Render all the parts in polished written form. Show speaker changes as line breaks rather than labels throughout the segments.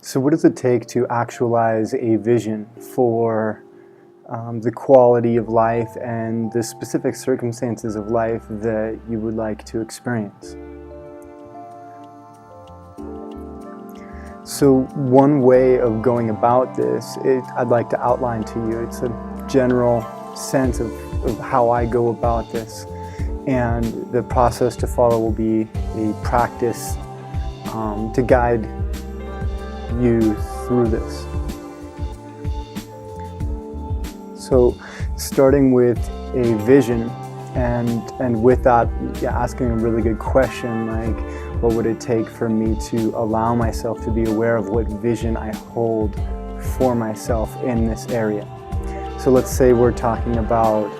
So what does it take to actualize a vision for the quality of life and the specific circumstances of life that you would like to experience? So one way of going about this, I'd like to outline to you. It's a general sense of how I go about this. And the process to follow will be a practice to guide you through this. So starting with a vision, and with that, asking a really good question like, what would it take for me to allow myself to be aware of what vision I hold for myself in this area? So let's say we're talking about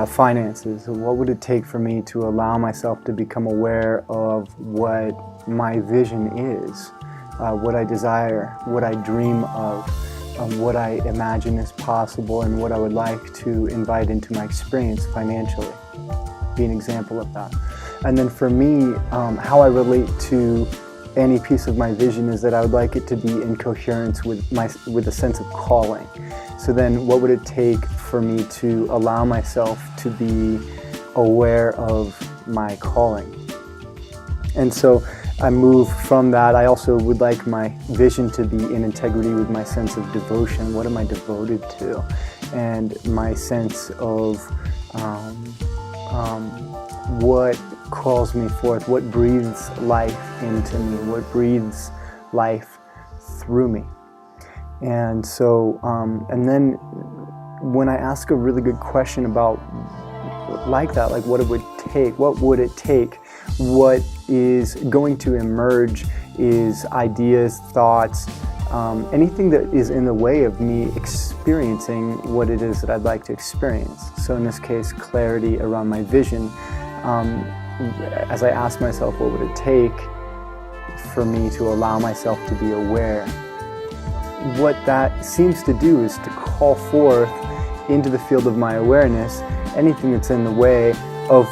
finances. So what would it take for me to allow myself to become aware of what my vision is, what I desire, what I dream of, what I imagine is possible, and what I would like to invite into my experience financially? Be an example of that. And then for me, how I relate to any piece of my vision is that I would like it to be in coherence with a sense of calling. So then what would it take for me to allow myself to be aware of my calling? And so I move from that. I also would like my vision to be in integrity with my sense of devotion. What am I devoted to? And my sense of what calls me forth, what breathes life into me, what breathes life through me. And so, and then when I ask a really good question about like that, like what it would take, what is going to emerge is ideas, thoughts, anything that is in the way of me experiencing what it is that I'd like to experience. So in this case, clarity around my vision. As I ask myself, what would it take for me to allow myself to be aware? What that seems to do is to call forth into the field of my awareness anything that's in the way of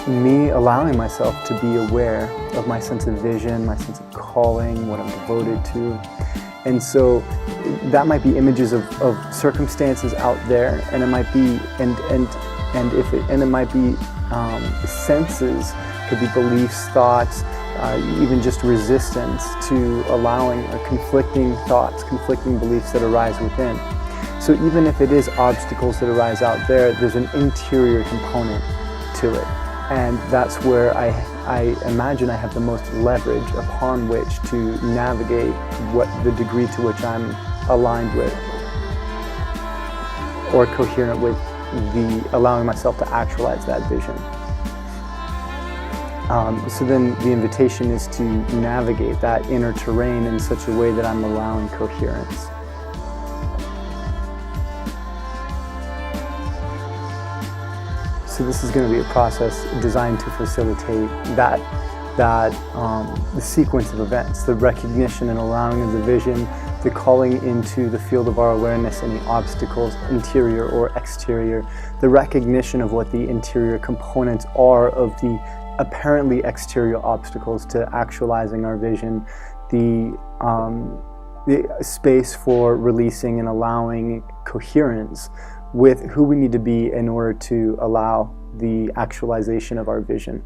me allowing myself to be aware of my sense of vision, my sense of calling, what I'm devoted to. And so that might be images of circumstances out there, and it might be it might be senses, could be beliefs, thoughts, even just resistance to allowing conflicting thoughts, conflicting beliefs that arise within. So even if it is obstacles that arise out there, there's an interior component to it. And that's where I imagine I have the most leverage upon which to navigate the degree to which I'm aligned with or coherent with allowing myself to actualize that vision. So then the invitation is to navigate that inner terrain in such a way that I'm allowing coherence. So this is going to be a process designed to facilitate the sequence of events, the recognition and allowing of the vision, the calling into the field of our awareness, any obstacles, interior or exterior, the recognition of what the interior components are of the apparently exterior obstacles to actualizing our vision, the space for releasing and allowing coherence with who we need to be in order to allow the actualization of our vision.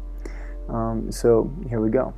So here we go.